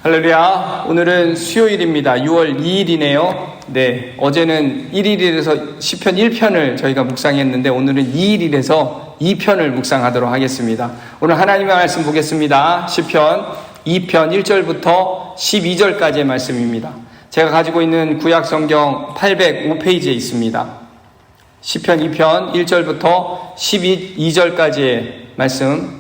할렐루야. 오늘은 수요일입니다. 6월 2일이네요. 네, 어제는 1일이라서 시편 1편을 저희가 묵상했는데 오늘은 2일이라서 2편을 묵상하도록 하겠습니다. 오늘 하나님의 말씀 보겠습니다. 시편 2편 1절부터 12절까지의 말씀입니다. 제가 가지고 있는 구약 성경 805페이지에 있습니다. 시편 2편 1절부터 12절까지의 말씀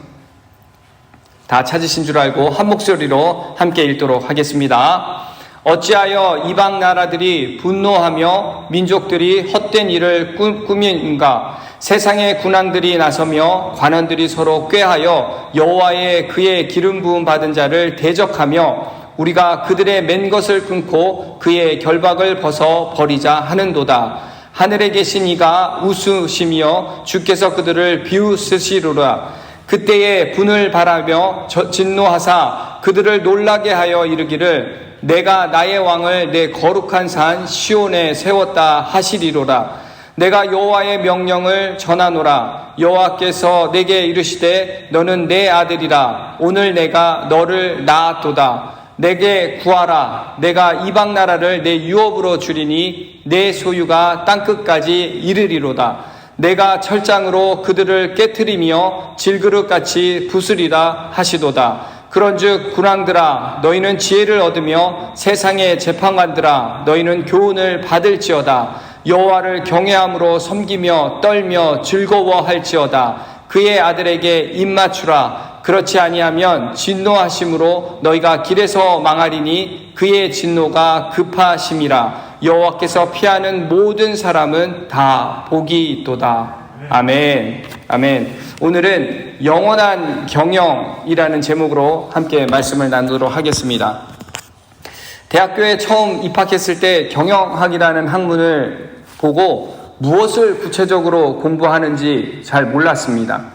다 찾으신 줄 알고 한 목소리로 함께 읽도록 하겠습니다. 어찌하여 이방 나라들이 분노하며 민족들이 헛된 일을 꾸민가? 세상의 군왕들이 나서며 관원들이 서로 꾀하여 여호와의 그의 기름 부음 받은 자를 대적하며 우리가 그들의 맨 것을 끊고 그의 결박을 벗어 버리자 하는도다. 하늘에 계신 이가 웃으시며 주께서 그들을 비웃으시리로다. 그때에 분을 바라며 진노하사 그들을 놀라게 하여 이르기를 내가 나의 왕을 내 거룩한 산 시온에 세웠다 하시리로라. 내가 여호와의 명령을 전하노라. 여호와께서 내게 이르시되 너는 내 아들이라. 오늘 내가 너를 낳았도다. 내게 구하라. 내가 이방 나라를 내 유업으로 주리니 내 소유가 땅끝까지 이르리로다. 내가 철장으로 그들을 깨트리며 질그릇같이 부수리라 하시도다. 그런즉 군왕들아 너희는 지혜를 얻으며 세상의 재판관들아 너희는 교훈을 받을지어다. 여호와를 경외함으로 섬기며 떨며 즐거워할지어다. 그의 아들에게 입맞추라. 그렇지 아니하면 진노하심으로 너희가 길에서 망하리니 그의 진노가 급하심이라. 여호와께서 피하는 모든 사람은 다 복이 있도다. 아멘. 아멘. 오늘은 영원한 경영이라는 제목으로 함께 말씀을 나누도록 하겠습니다. 대학교에 처음 입학했을 때 경영학이라는 학문을 보고 무엇을 구체적으로 공부하는지 잘 몰랐습니다.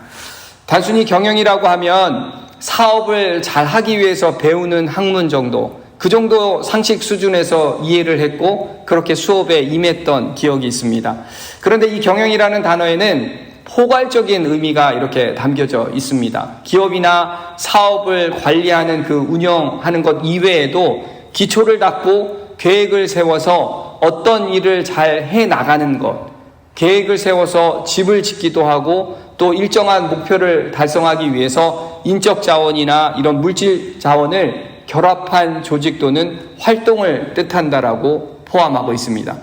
단순히 경영이라고 하면 사업을 잘 하기 위해서 배우는 학문 정도, 그 정도 상식 수준에서 이해를 했고 그렇게 수업에 임했던 기억이 있습니다. 그런데 이 경영이라는 단어에는 포괄적인 의미가 이렇게 담겨져 있습니다. 기업이나 사업을 관리하는 그 운영하는 것 이외에도 기초를 닦고 계획을 세워서 어떤 일을 잘 해나가는 것, 계획을 세워서 집을 짓기도 하고 또 일정한 목표를 달성하기 위해서 인적 자원이나 이런 물질 자원을 결합한 조직 또는 활동을 뜻한다라고 포함하고 있습니다.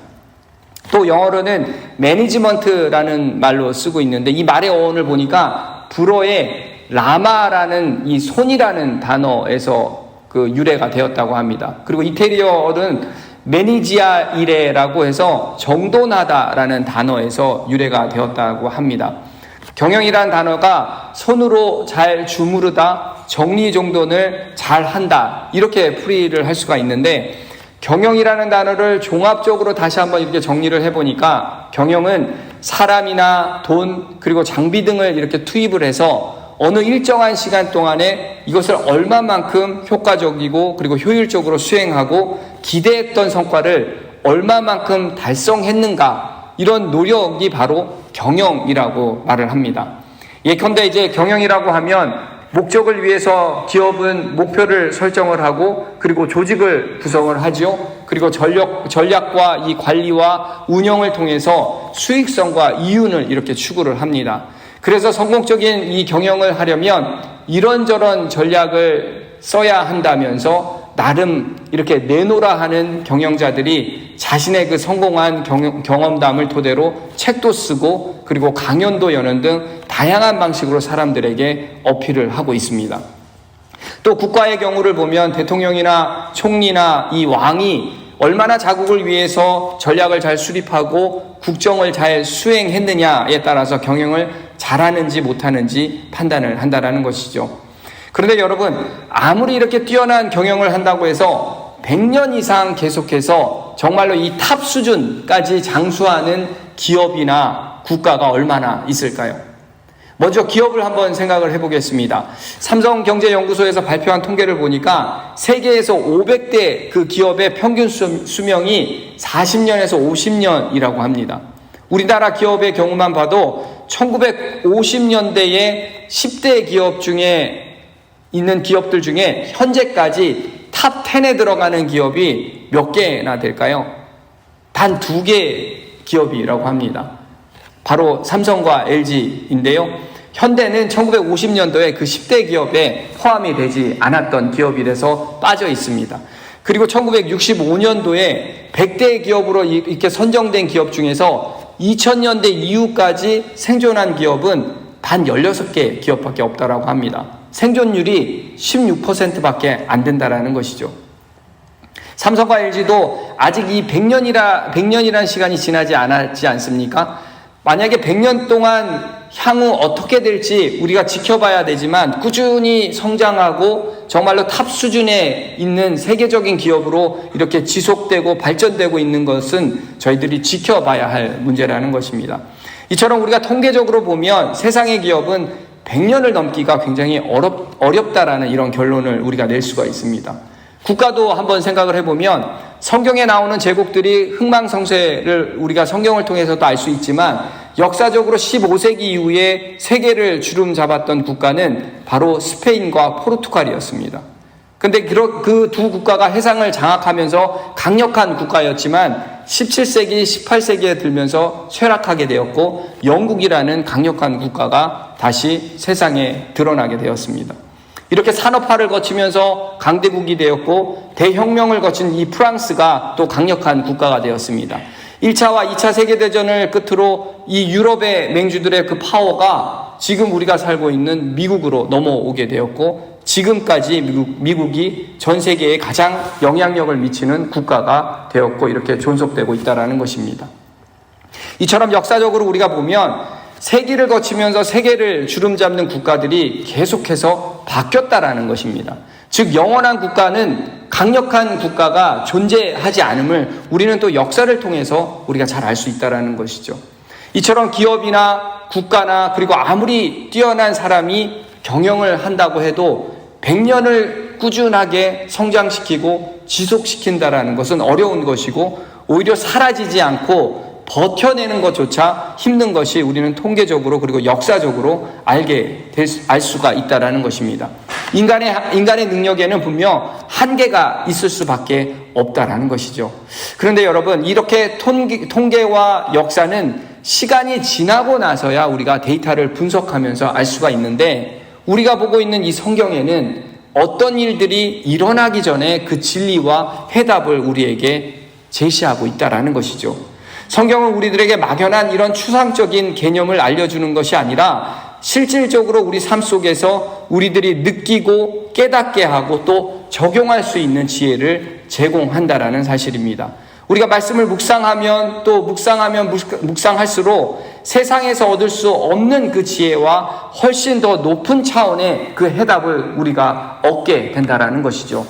또 영어로는 매니지먼트라는 말로 쓰고 있는데 이 말의 어원을 보니까 불어의 라마라는 이 손이라는 단어에서 그 유래가 되었다고 합니다. 그리고 이태리어는 매니지아이레라고 해서 정돈하다라는 단어에서 유래가 되었다고 합니다. 경영이라는 단어가 손으로 잘 주무르다, 정리정돈을 잘 한다, 이렇게 풀이를 할 수가 있는데 경영이라는 단어를 종합적으로 다시 한번 이렇게 정리를 해보니까 경영은 사람이나 돈 그리고 장비 등을 이렇게 투입을 해서 어느 일정한 시간 동안에 이것을 얼마만큼 효과적이고 그리고 효율적으로 수행하고 기대했던 성과를 얼마만큼 달성했는가, 이런 노력이 바로 경영이라고 말을 합니다. 예컨대 이제 경영이라고 하면 목적을 위해서 기업은 목표를 설정을 하고 그리고 조직을 구성을 하죠. 그리고 전략과 이 관리와 운영을 통해서 수익성과 이윤을 이렇게 추구를 합니다. 그래서 성공적인 이 경영을 하려면 이런저런 전략을 써야 한다면서 나름 이렇게 내놓으라 하는 경영자들이 자신의 그 성공한 경험담을 토대로 책도 쓰고 그리고 강연도 여는 등 다양한 방식으로 사람들에게 어필을 하고 있습니다. 또 국가의 경우를 보면 대통령이나 총리나 이 왕이 얼마나 자국을 위해서 전략을 잘 수립하고 국정을 잘 수행했느냐에 따라서 경영을 잘하는지 못하는지 판단을 한다는 것이죠. 그런데 여러분, 아무리 이렇게 뛰어난 경영을 한다고 해서 100년 이상 계속해서 정말로 이 탑 수준까지 장수하는 기업이나 국가가 얼마나 있을까요? 먼저 기업을 한번 생각을 해보겠습니다. 삼성경제연구소에서 발표한 통계를 보니까 세계에서 500대 그 기업의 평균 수명이 40년에서 50년이라고 합니다. 우리나라 기업의 경우만 봐도 1950년대에 10대 기업 중에 있는 기업들 중에 현재까지 탑 10에 들어가는 기업이 몇 개나 될까요? 단 2개 기업이라고 합니다. 바로 삼성과 LG인데요. 현대는 1950년도에 그 10대 기업에 포함이 되지 않았던 기업이라서 빠져 있습니다. 그리고 1965년도에 100대 기업으로 이렇게 선정된 기업 중에서 2000년대 이후까지 생존한 기업은 단 16개 기업밖에 없다라고 합니다. 생존율이 16%밖에 안 된다라는 것이죠. 삼성과 LG도 아직 이 100년이라는 시간이 지나지 않았지 않습니까? 만약에 100년 동안 향후 어떻게 될지 우리가 지켜봐야 되지만 꾸준히 성장하고 정말로 탑 수준에 있는 세계적인 기업으로 이렇게 지속되고 발전되고 있는 것은 저희들이 지켜봐야 할 문제라는 것입니다. 이처럼 우리가 통계적으로 보면 세상의 기업은 100년을 넘기가 굉장히 어렵다라는 이런 결론을 우리가 낼 수가 있습니다. 국가도 한번 생각을 해보면 성경에 나오는 제국들이 흥망성쇠를 우리가 성경을 통해서도 알 수 있지만 역사적으로 15세기 이후에 세계를 주름잡았던 국가는 바로 스페인과 포르투갈이었습니다. 근데 그 두 국가가 해상을 장악하면서 강력한 국가였지만 17세기, 18세기에 들면서 쇠락하게 되었고 영국이라는 강력한 국가가 다시 세상에 드러나게 되었습니다. 이렇게 산업화를 거치면서 강대국이 되었고 대혁명을 거친 이 프랑스가 또 강력한 국가가 되었습니다. 1차와 2차 세계대전을 끝으로 이 유럽의 맹주들의 그 파워가 지금 우리가 살고 있는 미국으로 넘어오게 되었고 지금까지 미국이 전 세계에 가장 영향력을 미치는 국가가 되었고 이렇게 존속되고 있다는 것입니다. 이처럼 역사적으로 우리가 보면 세기를 거치면서 세계를 주름잡는 국가들이 계속해서 바뀌었다라는 것입니다. 즉 영원한 국가는 강력한 국가가 존재하지 않음을 우리는 또 역사를 통해서 우리가 잘 알 수 있다는 것이죠. 이처럼 기업이나 국가나 그리고 아무리 뛰어난 사람이 경영을 한다고 해도 100년을 꾸준하게 성장시키고 지속시킨다라는 것은 어려운 것이고 오히려 사라지지 않고 버텨내는 것조차 힘든 것이 우리는 통계적으로 그리고 역사적으로 알 수가 있다는 것입니다. 인간의 능력에는 분명 한계가 있을 수밖에 없다라는 것이죠. 그런데 여러분 이렇게 통계와 역사는 시간이 지나고 나서야 우리가 데이터를 분석하면서 알 수가 있는데 우리가 보고 있는 이 성경에는 어떤 일들이 일어나기 전에 그 진리와 해답을 우리에게 제시하고 있다라는 것이죠. 성경은 우리들에게 막연한 이런 추상적인 개념을 알려주는 것이 아니라 실질적으로 우리 삶 속에서 우리들이 느끼고 깨닫게 하고 또 적용할 수 있는 지혜를 제공한다라는 사실입니다. 우리가 말씀을 묵상하면 또 묵상할수록 세상에서 얻을 수 없는 그 지혜와 훨씬 더 높은 차원의 그 해답을 우리가 얻게 된다라는 것이죠.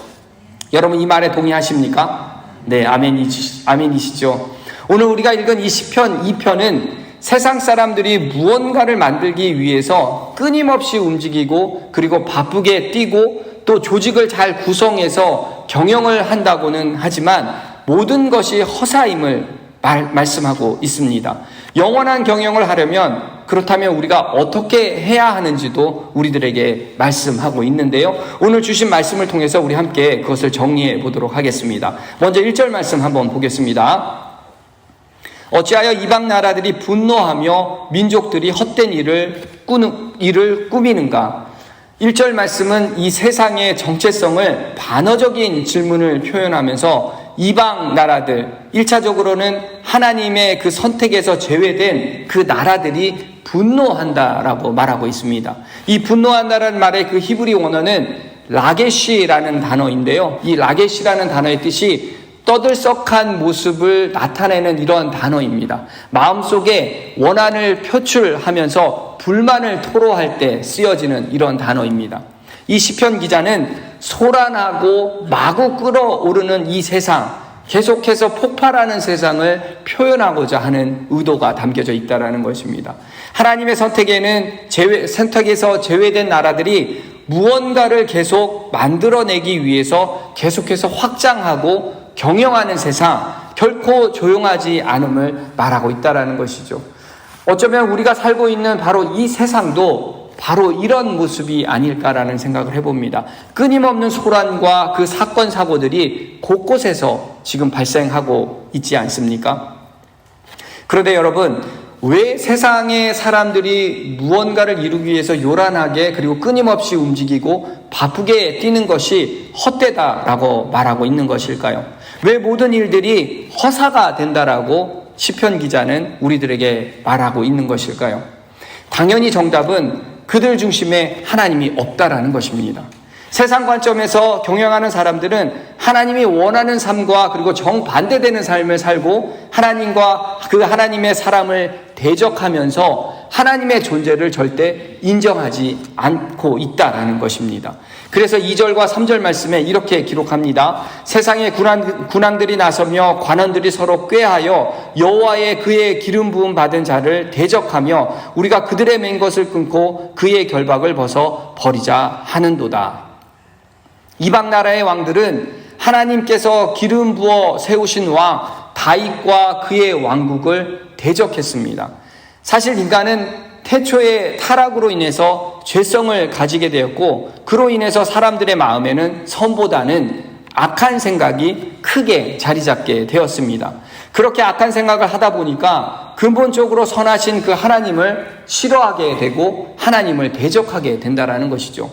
여러분 이 말에 동의하십니까? 네, 아멘이시죠. 오늘 우리가 읽은 이 시편 2편은 세상 사람들이 무언가를 만들기 위해서 끊임없이 움직이고 그리고 바쁘게 뛰고 또 조직을 잘 구성해서 경영을 한다고는 하지만 모든 것이 허사임을 말씀하고 있습니다. 영원한 경영을 하려면 그렇다면 우리가 어떻게 해야 하는지도 우리들에게 말씀하고 있는데요. 오늘 주신 말씀을 통해서 우리 함께 그것을 정리해 보도록 하겠습니다. 먼저 1절 말씀 한번 보겠습니다. 어찌하여 이방 나라들이 분노하며 민족들이 헛된 일을 꾸미는가? 1절 말씀은 이 세상의 정체성을 반어적인 질문을 표현하면서 이방 나라들, 1차적으로는 하나님의 그 선택에서 제외된 그 나라들이 분노한다라고 말하고 있습니다. 이 분노한다라는 말의 그 히브리 원어는 라게시라는 단어인데요. 이 라게시라는 단어의 뜻이 떠들썩한 모습을 나타내는 이러한 단어입니다. 마음속에 원한을 표출하면서 불만을 토로할 때 쓰여지는 이런 단어입니다. 이 시편 기자는 소란하고 마구 끓어오르는 이 세상, 계속해서 폭발하는 세상을 표현하고자 하는 의도가 담겨져 있다는 것입니다. 하나님의 선택에서 제외된 나라들이 무언가를 계속 만들어내기 위해서 계속해서 확장하고 경영하는 세상, 결코 조용하지 않음을 말하고 있다는 것이죠. 어쩌면 우리가 살고 있는 바로 이 세상도 바로 이런 모습이 아닐까라는 생각을 해봅니다. 끊임없는 소란과 그 사건 사고들이 곳곳에서 지금 발생하고 있지 않습니까? 그런데 여러분, 왜 세상의 사람들이 무언가를 이루기 위해서 요란하게 그리고 끊임없이 움직이고 바쁘게 뛰는 것이 헛되다라고 말하고 있는 것일까요? 왜 모든 일들이 허사가 된다라고 시편 기자는 우리들에게 말하고 있는 것일까요? 당연히 정답은 그들 중심에 하나님이 없다라는 것입니다. 세상 관점에서 경영하는 사람들은 하나님이 원하는 삶과 그리고 정반대되는 삶을 살고 하나님과 그 하나님의 사람을 대적하면서 하나님의 존재를 절대 인정하지 않고 있다라는 것입니다. 그래서 2절과 3절 말씀에 이렇게 기록합니다. 세상의 군왕들이 나서며 관원들이 서로 꾀하여 여호와의 그의 기름 부음 받은 자를 대적하며 우리가 그들의 맨 것을 끊고 그의 결박을 벗어 버리자 하는도다. 이방 나라의 왕들은 하나님께서 기름 부어 세우신 왕 다윗과 그의 왕국을 대적했습니다. 사실 인간은 태초의 타락으로 인해서 죄성을 가지게 되었고 그로 인해서 사람들의 마음에는 선보다는 악한 생각이 크게 자리 잡게 되었습니다. 그렇게 악한 생각을 하다 보니까 근본적으로 선하신 그 하나님을 싫어하게 되고 하나님을 대적하게 된다는 것이죠.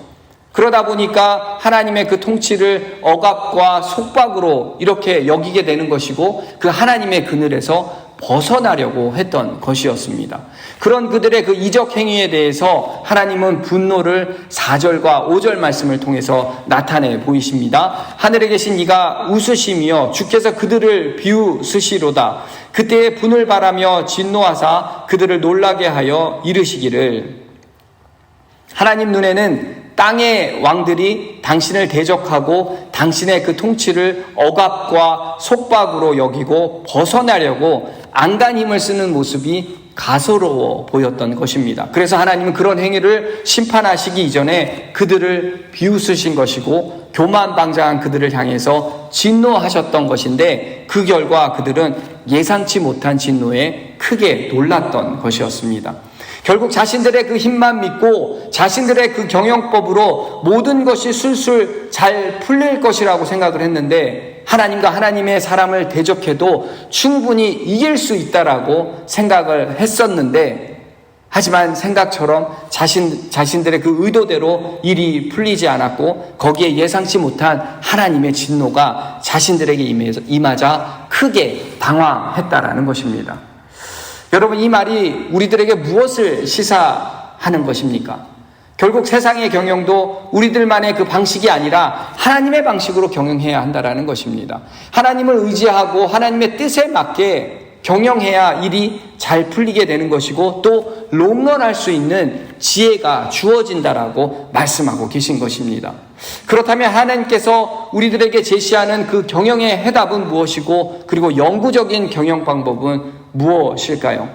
그러다 보니까 하나님의 그 통치를 억압과 속박으로 이렇게 여기게 되는 것이고 그 하나님의 그늘에서 벗어나려고 했던 것이었습니다. 그런 그들의 그 이적 행위에 대해서 하나님은 분노를 4절과 5절 말씀을 통해서 나타내 보이십니다. 하늘에 계신 이가 웃으시며 주께서 그들을 비웃으시로다. 그때에 분을 바라며 진노하사 그들을 놀라게 하여 이르시기를. 하나님 눈에는 땅의 왕들이 당신을 대적하고 당신의 그 통치를 억압과 속박으로 여기고 벗어나려고 안간 힘을 쓰는 모습이 가소로워 보였던 것입니다. 그래서 하나님은 그런 행위를 심판하시기 이전에 그들을 비웃으신 것이고 교만방자한 그들을 향해서 진노하셨던 것인데 그 결과 그들은 예상치 못한 진노에 크게 놀랐던 것이었습니다. 결국 자신들의 그 힘만 믿고 자신들의 그 경영법으로 모든 것이 술술 잘 풀릴 것이라고 생각을 했는데 하나님과 하나님의 사람을 대적해도 충분히 이길 수 있다라고 생각을 했었는데 하지만 생각처럼 자신들의 그 의도대로 일이 풀리지 않았고 거기에 예상치 못한 하나님의 진노가 자신들에게 임하자 크게 당황했다라는 것입니다. 여러분, 이 말이 우리들에게 무엇을 시사하는 것입니까? 결국 세상의 경영도 우리들만의 그 방식이 아니라 하나님의 방식으로 경영해야 한다는 것입니다. 하나님을 의지하고 하나님의 뜻에 맞게 경영해야 일이 잘 풀리게 되는 것이고 또 롱런할 수 있는 지혜가 주어진다라고 말씀하고 계신 것입니다. 그렇다면 하나님께서 우리들에게 제시하는 그 경영의 해답은 무엇이고 그리고 영구적인 경영 방법은 무엇일까요?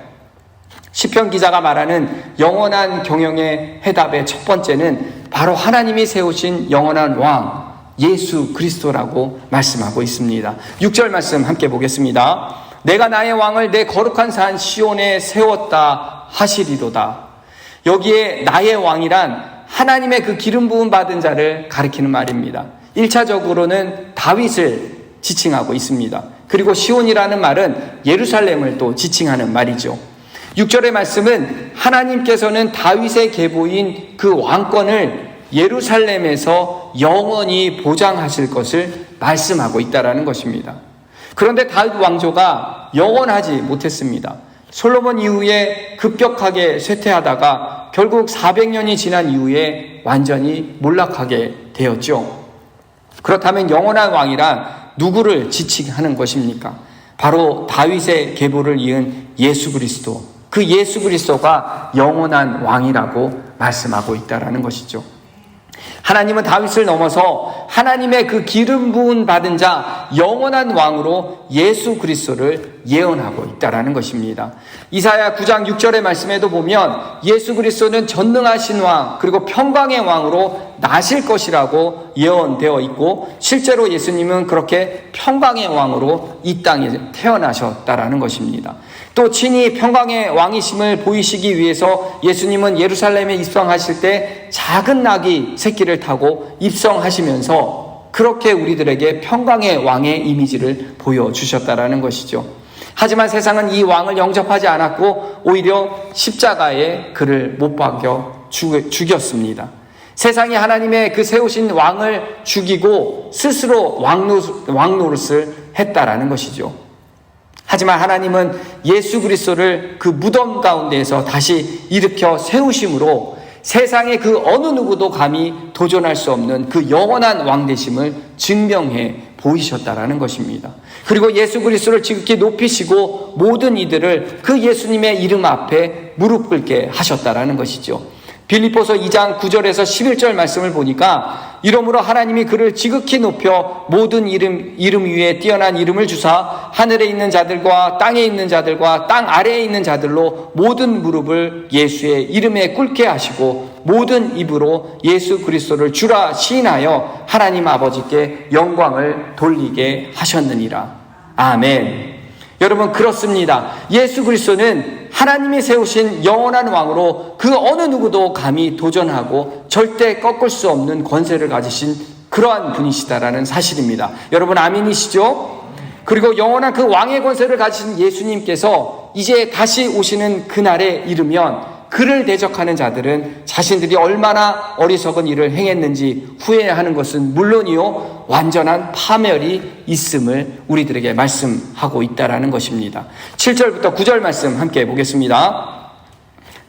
시편 기자가 말하는 영원한 경영의 해답의 첫 번째는 바로 하나님이 세우신 영원한 왕 예수 그리스도라고 말씀하고 있습니다. 6절 말씀 함께 보겠습니다. 내가 나의 왕을 내 거룩한 산 시온에 세웠다 하시리로다. 여기에 나의 왕이란 하나님의 그 기름 부음 받은 자를 가리키는 말입니다. 1차적으로는 다윗을 지칭하고 있습니다. 그리고 시온이라는 말은 예루살렘을 또 지칭하는 말이죠. 6절의 말씀은 하나님께서는 다윗의 계보인 그 왕권을 예루살렘에서 영원히 보장하실 것을 말씀하고 있다는 것입니다. 그런데 다윗 왕조가 영원하지 못했습니다. 솔로몬 이후에 급격하게 쇠퇴하다가 결국 400년이 지난 이후에 완전히 몰락하게 되었죠. 그렇다면 영원한 왕이란 누구를 지칭하는 것입니까? 바로 다윗의 계보를 이은 예수 그리스도, 그 예수 그리스도가 영원한 왕이라고 말씀하고 있다는 것이죠. 하나님은 다윗을 넘어서 하나님의 그 기름 부음 받은 자 영원한 왕으로 예수 그리스도를 예언하고 있다라는 것입니다. 이사야 9장 6절의 말씀에도 보면 예수 그리스도는 전능하신 왕 그리고 평강의 왕으로 나실 것이라고 예언되어 있고, 실제로 예수님은 그렇게 평강의 왕으로 이 땅에 태어나셨다라는 것입니다. 또 친히 평강의 왕이심을 보이시기 위해서 예수님은 예루살렘에 입성하실 때 작은 나귀 새끼를 타고 입성하시면서 그렇게 우리들에게 평강의 왕의 이미지를 보여주셨다라는 것이죠. 하지만 세상은 이 왕을 영접하지 않았고 오히려 십자가에 그를 못 박여 죽였습니다. 세상이 하나님의 그 세우신 왕을 죽이고 스스로 왕 노릇을 했다라는 것이죠. 하지만 하나님은 예수 그리스도를 그 무덤 가운데에서 다시 일으켜 세우심으로 세상의 그 어느 누구도 감히 도전할 수 없는 그 영원한 왕 되심을 증명해 보이셨다라는 것입니다. 그리고 예수 그리스도를 지극히 높이시고 모든 이들을 그 예수님의 이름 앞에 무릎 꿇게 하셨다라는 것이죠. 빌립보서 2장 9절에서 11절 말씀을 보니까 이러므로 하나님이 그를 지극히 높여 모든 이름 위에 뛰어난 이름을 주사 하늘에 있는 자들과 땅에 있는 자들과 땅 아래에 있는 자들로 모든 무릎을 예수의 이름에 꿇게 하시고 모든 입으로 예수 그리스도를 주라 시인하여 하나님 아버지께 영광을 돌리게 하셨느니라. 아멘. 여러분, 그렇습니다. 예수 그리스도는 하나님이 세우신 영원한 왕으로 그 어느 누구도 감히 도전하고 절대 꺾을 수 없는 권세를 가지신 그러한 분이시다라는 사실입니다. 여러분, 아멘이시죠? 그리고 영원한 그 왕의 권세를 가지신 예수님께서 이제 다시 오시는 그날에 이르면 그를 대적하는 자들은 자신들이 얼마나 어리석은 일을 행했는지 후회하는 것은 물론이요, 완전한 파멸이 있음을 우리들에게 말씀하고 있다라는 것입니다. 7절부터 9절 말씀 함께 보겠습니다.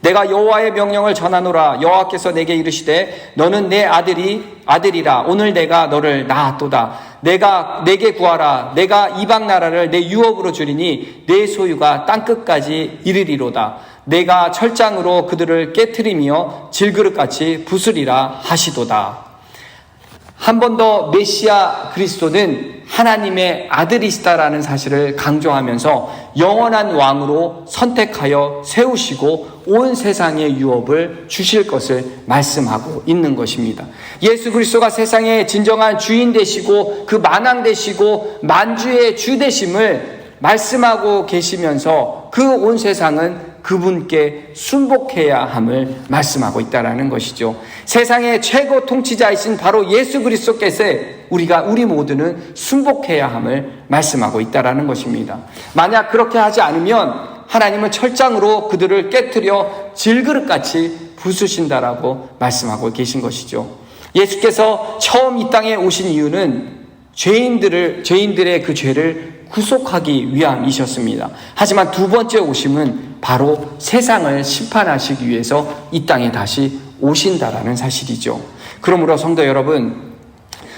내가 여호와의 명령을 전하노라. 여호와께서 내게 이르시되 너는 내 아들이라. 오늘 내가 너를 낳았도다. 내게 구하라. 내가 이방 나라를 내 유업으로 주리니 내 소유가 땅끝까지 이르리로다. 내가 철장으로 그들을 깨트리며 질그릇같이 부수리라 하시도다. 한 번 더 메시아 그리스도는 하나님의 아들이시다라는 사실을 강조하면서 영원한 왕으로 선택하여 세우시고 온 세상의 유업을 주실 것을 말씀하고 있는 것입니다. 예수 그리스도가 세상의 진정한 주인 되시고 그 만왕 되시고 만주의 주 되심을 말씀하고 계시면서 그 온 세상은 그분께 순복해야 함을 말씀하고 있다라는 것이죠. 세상의 최고 통치자이신 바로 예수 그리스도께서 우리 모두는 순복해야 함을 말씀하고 있다라는 것입니다. 만약 그렇게 하지 않으면 하나님은 철장으로 그들을 깨트려 질그릇같이 부수신다라고 말씀하고 계신 것이죠. 예수께서 처음 이 땅에 오신 이유는 죄인들의 그 죄를 구속하기 위함이셨습니다. 하지만 두 번째 오심은 바로 세상을 심판하시기 위해서 이 땅에 다시 오신다라는 사실이죠. 그러므로 성도 여러분,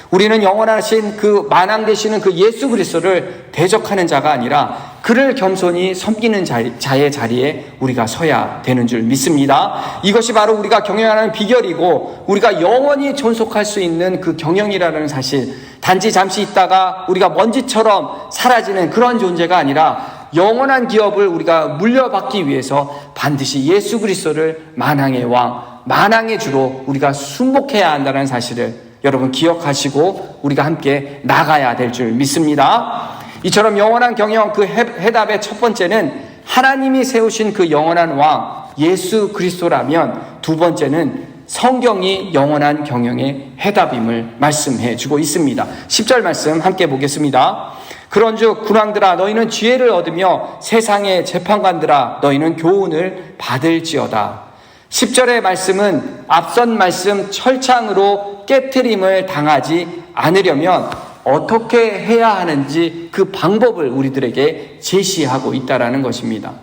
우리는 영원하신 그 만왕 되시는 그 예수 그리스도를 대적하는 자가 아니라 그를 겸손히 섬기는 자의 자리에 우리가 서야 되는 줄 믿습니다. 이것이 바로 우리가 경영하는 비결이고 우리가 영원히 존속할 수 있는 그 경영이라는 사실, 단지 잠시 있다가 우리가 먼지처럼 사라지는 그런 존재가 아니라 영원한 기업을 우리가 물려받기 위해서 반드시 예수 그리스도를 만왕의 왕, 만왕의 주로 우리가 순복해야 한다는 사실을 여러분 기억하시고 우리가 함께 나가야 될 줄 믿습니다. 이처럼 영원한 경영, 그 해답의 첫 번째는 하나님이 세우신 그 영원한 왕 예수 그리스도라면, 두 번째는 성경이 영원한 경영의 해답임을 말씀해 주고 있습니다. 10절 말씀 함께 보겠습니다. 그런즉 군왕들아 너희는 지혜를 얻으며 세상의 재판관들아 너희는 교훈을 받을지어다. 10절의 말씀은 앞선 말씀 철창으로 깨트림을 당하지 않으려면 어떻게 해야 하는지 그 방법을 우리들에게 제시하고 있다라는 것입니다.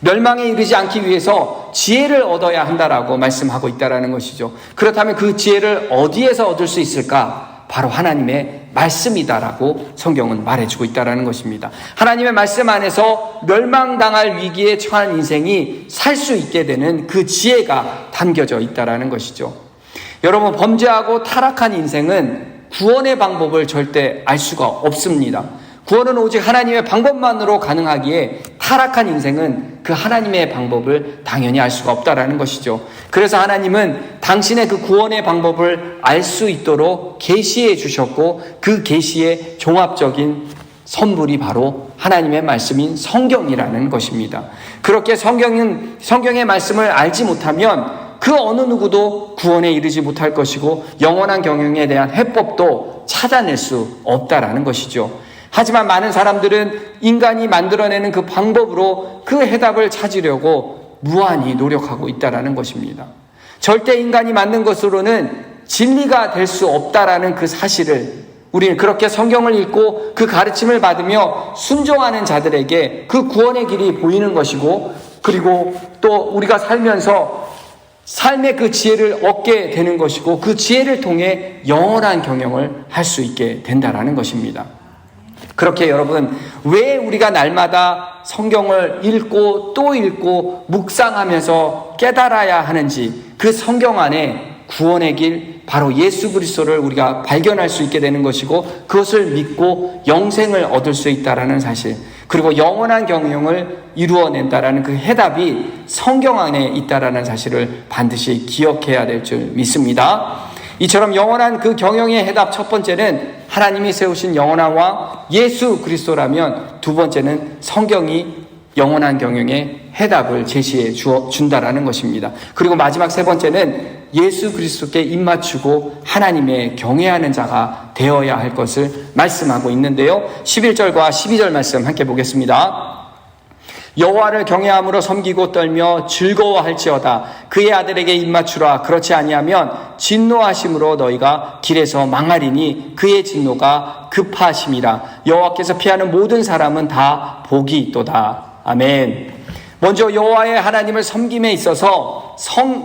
멸망에 이르지 않기 위해서 지혜를 얻어야 한다라고 말씀하고 있다라는 것이죠. 그렇다면 그 지혜를 어디에서 얻을 수 있을까? 바로 하나님의 말씀이다라고 성경은 말해주고 있다라는 것입니다. 하나님의 말씀 안에서 멸망당할 위기에 처한 인생이 살 수 있게 되는 그 지혜가 담겨져 있다라는 것이죠. 여러분, 범죄하고 타락한 인생은 구원의 방법을 절대 알 수가 없습니다. 구원은 오직 하나님의 방법만으로 가능하기에 타락한 인생은 그 하나님의 방법을 당연히 알 수가 없다라는 것이죠. 그래서 하나님은 당신의 그 구원의 방법을 알 수 있도록 계시해 주셨고, 그 계시의 종합적인 선물이 바로 하나님의 말씀인 성경이라는 것입니다. 그렇게 성경의 말씀을 알지 못하면 그 어느 누구도 구원에 이르지 못할 것이고, 영원한 경영에 대한 해법도 찾아낼 수 없다라는 것이죠. 하지만 많은 사람들은 인간이 만들어내는 그 방법으로 그 해답을 찾으려고 무한히 노력하고 있다라는 것입니다. 절대 인간이 만든 것으로는 진리가 될 수 없다라는 그 사실을 우리는 그렇게 성경을 읽고 그 가르침을 받으며 순종하는 자들에게 그 구원의 길이 보이는 것이고, 그리고 또 우리가 살면서 삶의 그 지혜를 얻게 되는 것이고, 그 지혜를 통해 영원한 경영을 할 수 있게 된다라는 것입니다. 그렇게 여러분, 왜 우리가 날마다 성경을 읽고 또 읽고 묵상하면서 깨달아야 하는지, 그 성경 안에 구원의 길, 바로 예수 그리스도를 우리가 발견할 수 있게 되는 것이고, 그것을 믿고 영생을 얻을 수 있다라는 사실, 그리고 영원한 경영을 이루어낸다라는 그 해답이 성경 안에 있다라는 사실을 반드시 기억해야 될 줄 믿습니다. 이처럼 영원한 그 경영의 해답, 첫 번째는 하나님이 세우신 영원한 왕 예수 그리스도라면, 두 번째는 성경이 영원한 경영의 해답을 제시해 준다라는 것입니다. 그리고 마지막 세 번째는 예수 그리스도께 입맞추고 하나님의 경외하는 자가 되어야 할 것을 말씀하고 있는데요. 11절과 12절 말씀 함께 보겠습니다. 여호와를 경외함으로 섬기고 떨며 즐거워할지어다. 그의 아들에게 입맞추라. 그렇지 아니하면 진노하심으로 너희가 길에서 망하리니 그의 진노가 급하심이라. 여호와께서 피하는 모든 사람은 다 복이 있도다. 아멘. 먼저 여호와의 하나님을 섬김에 있어서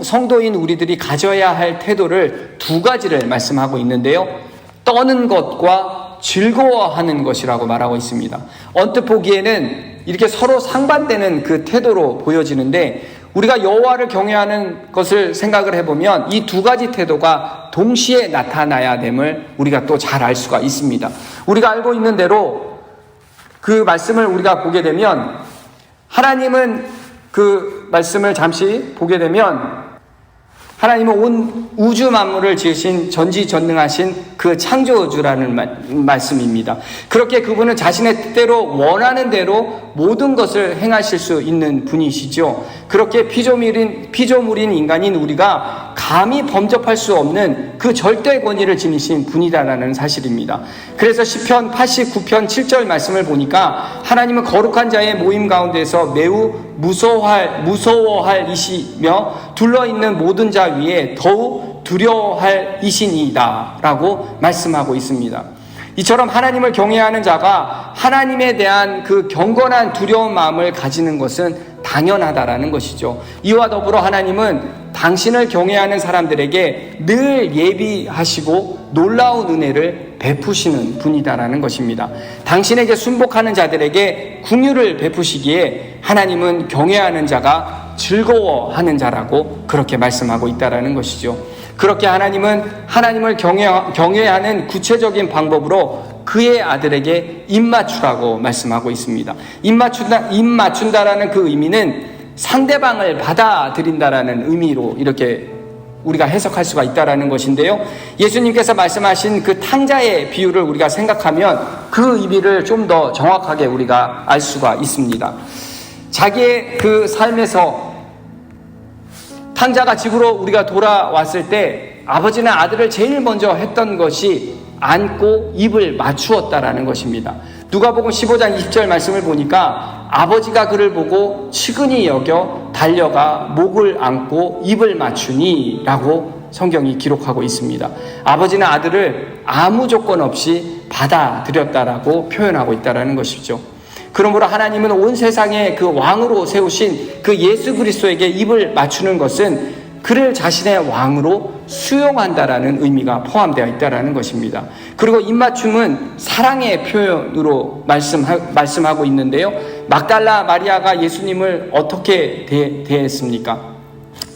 성도인 우리들이 가져야 할 태도를 두 가지를 말씀하고 있는데요. 떠는 것과 즐거워하는 것이라고 말하고 있습니다. 언뜻 보기에는 이렇게 서로 상반되는 그 태도로 보여지는데, 우리가 여호와를 경외하는 것을 생각을 해보면 이 두 가지 태도가 동시에 나타나야 됨을 우리가 또 잘 알 수가 있습니다. 우리가 알고 있는 대로 그 말씀을 우리가 보게 되면, 하나님은 그 말씀을 잠시 보게 되면, 하나님은 온 우주 만물을 지으신 전지전능하신 그 창조주라는 말씀입니다. 그렇게 그분은 자신의 뜻대로 원하는 대로 모든 것을 행하실 수 있는 분이시죠. 그렇게 피조물인 인간인 우리가 감히 범접할 수 없는 그 절대 권위를 지니신 분이다라는 사실입니다. 그래서 시편 89편 7절 말씀을 보니까, 하나님은 거룩한 자의 모임 가운데서 매우 무서워할 이시며 둘러있는 모든 자 위에 더욱 두려워할 이신이다 라고 말씀하고 있습니다. 이처럼 하나님을 경외하는 자가 하나님에 대한 그 경건한 두려운 마음을 가지는 것은 당연하다라는 것이죠. 이와 더불어 하나님은 당신을 경외하는 사람들에게 늘 예비하시고 놀라운 은혜를 베푸시는 분이다라는 것입니다. 당신에게 순복하는 자들에게 긍휼을 베푸시기에 하나님은 경외하는 자가 즐거워하는 자라고 그렇게 말씀하고 있다라는 것이죠. 그렇게 하나님은 하나님을 경외하는 구체적인 방법으로 그의 아들에게 입맞추라고 말씀하고 있습니다. 입맞춘다라는 그 의미는 상대방을 받아들인다라는 의미로 이렇게 우리가 해석할 수가 있다라는 것인데요. 예수님께서 말씀하신 그 탕자의 비유를 우리가 생각하면 그 의미를 좀 더 정확하게 우리가 알 수가 있습니다. 자기의 그 삶에서 탕자가 집으로 우리가 돌아왔을 때 아버지는 아들을 제일 먼저 했던 것이 안고 입을 맞추었다라는 것입니다. 누가복음 15장 20절 말씀을 보니까 아버지가 그를 보고 측은히 여겨 달려가 목을 안고 입을 맞추니 라고 성경이 기록하고 있습니다. 아버지는 아들을 아무 조건 없이 받아들였다라고 표현하고 있다는 것이죠. 그러므로 하나님은 온 세상의 그 왕으로 세우신 그 예수 그리스도에게 입을 맞추는 것은 그를 자신의 왕으로 수용한다라는 의미가 포함되어 있다는 것입니다. 그리고 입맞춤은 사랑의 표현으로 말씀하고 있는데요. 막달라 마리아가 예수님을 어떻게 대했습니까?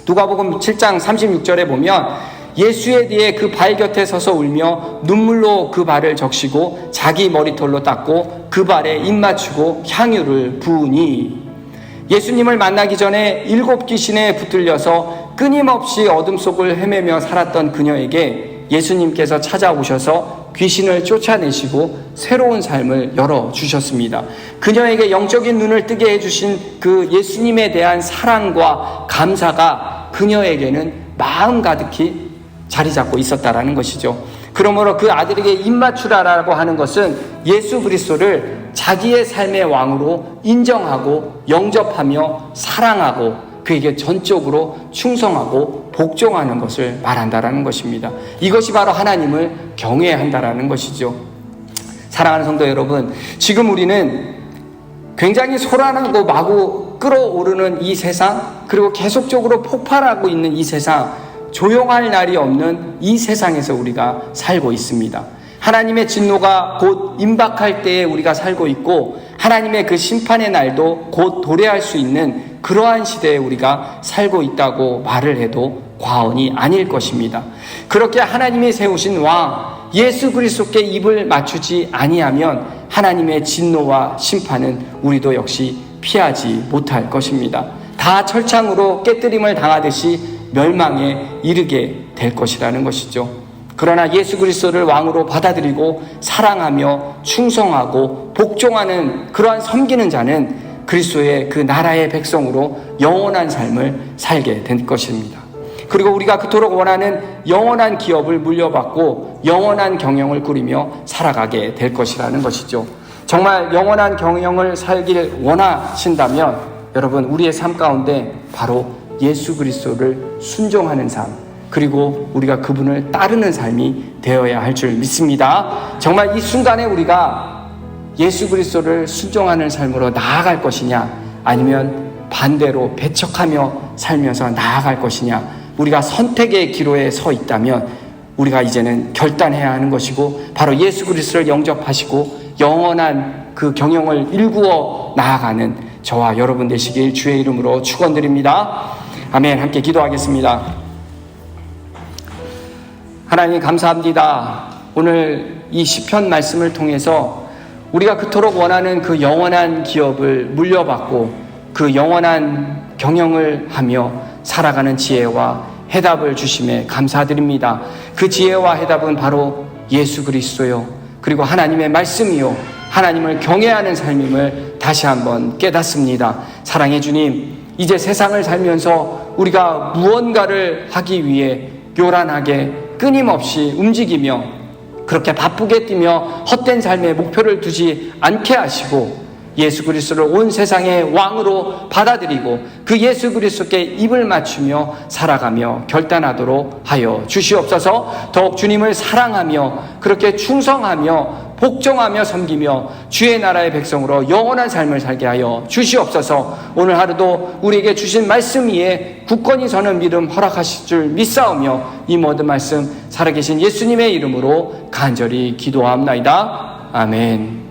누가복음 7장 36절에 보면 예수에 대해 그 발 곁에 서서 울며 눈물로 그 발을 적시고 자기 머리털로 닦고 그 발에 입 맞추고 향유를 부으니, 예수님을 만나기 전에 7 귀신에 붙들려서 끊임없이 어둠 속을 헤매며 살았던 그녀에게 예수님께서 찾아오셔서 귀신을 쫓아내시고 새로운 삶을 열어주셨습니다. 그녀에게 영적인 눈을 뜨게 해주신 그 예수님에 대한 사랑과 감사가 그녀에게는 마음 가득히 자리 잡고 있었다라는 것이죠. 그러므로 그 아들에게 입맞추라라고 하는 것은 예수 그리스도를 자기의 삶의 왕으로 인정하고 영접하며 사랑하고 그에게 전적으로 충성하고 복종하는 것을 말한다라는 것입니다. 이것이 바로 하나님을 경외한다라는 것이죠. 사랑하는 성도 여러분, 지금 우리는 굉장히 소란하고 마구 끓어오르는 이 세상, 그리고 계속적으로 폭발하고 있는 이 세상, 조용할 날이 없는 이 세상에서 우리가 살고 있습니다. 하나님의 진노가 곧 임박할 때에 우리가 살고 있고, 하나님의 그 심판의 날도 곧 도래할 수 있는 그러한 시대에 우리가 살고 있다고 말을 해도 과언이 아닐 것입니다. 그렇게 하나님이 세우신 왕 예수 그리스도께 입을 맞추지 아니하면 하나님의 진노와 심판은 우리도 역시 피하지 못할 것입니다. 다 철창으로 깨뜨림을 당하듯이 멸망에 이르게 될 것이라는 것이죠. 그러나 예수 그리스도를 왕으로 받아들이고 사랑하며 충성하고 복종하는 그러한 섬기는 자는 그리스도의 그 나라의 백성으로 영원한 삶을 살게 될 것입니다. 그리고 우리가 그토록 원하는 영원한 기업을 물려받고 영원한 경영을 꾸리며 살아가게 될 것이라는 것이죠. 정말 영원한 경영을 살길 원하신다면 여러분, 우리의 삶 가운데 바로 예수 그리스도를 순종하는 삶, 그리고 우리가 그분을 따르는 삶이 되어야 할 줄 믿습니다. 정말 이 순간에 우리가 예수 그리스도를 순종하는 삶으로 나아갈 것이냐, 아니면 반대로 배척하며 살면서 나아갈 것이냐, 우리가 선택의 기로에 서 있다면 우리가 이제는 결단해야 하는 것이고, 바로 예수 그리스도를 영접하시고 영원한 그 경영을 일구어 나아가는 저와 여러분 되시길 주의 이름으로 축원드립니다. 아멘. 함께 기도하겠습니다. 하나님 감사합니다. 오늘 이 시편 말씀을 통해서 우리가 그토록 원하는 그 영원한 기업을 물려받고 그 영원한 경영을 하며 살아가는 지혜와 해답을 주심에 감사드립니다. 그 지혜와 해답은 바로 예수 그리스도요, 그리고 하나님의 말씀이요, 하나님을 경외하는 삶임을 다시 한번 깨닫습니다. 사랑의 주님, 이제 세상을 살면서 우리가 무언가를 하기 위해 요란하게 끊임없이 움직이며 그렇게 바쁘게 뛰며 헛된 삶의 목표를 두지 않게 하시고 예수 그리스도를 온 세상의 왕으로 받아들이고 그 예수 그리스도께 입을 맞추며 살아가며 결단하도록 하여 주시옵소서. 더욱 주님을 사랑하며 그렇게 충성하며 복종하며 섬기며 주의 나라의 백성으로 영원한 삶을 살게 하여 주시옵소서. 오늘 하루도 우리에게 주신 말씀 위에 굳건히 서는 믿음 허락하실 줄 믿사오며 이 모든 말씀 살아계신 예수님의 이름으로 간절히 기도하옵나이다. 아멘.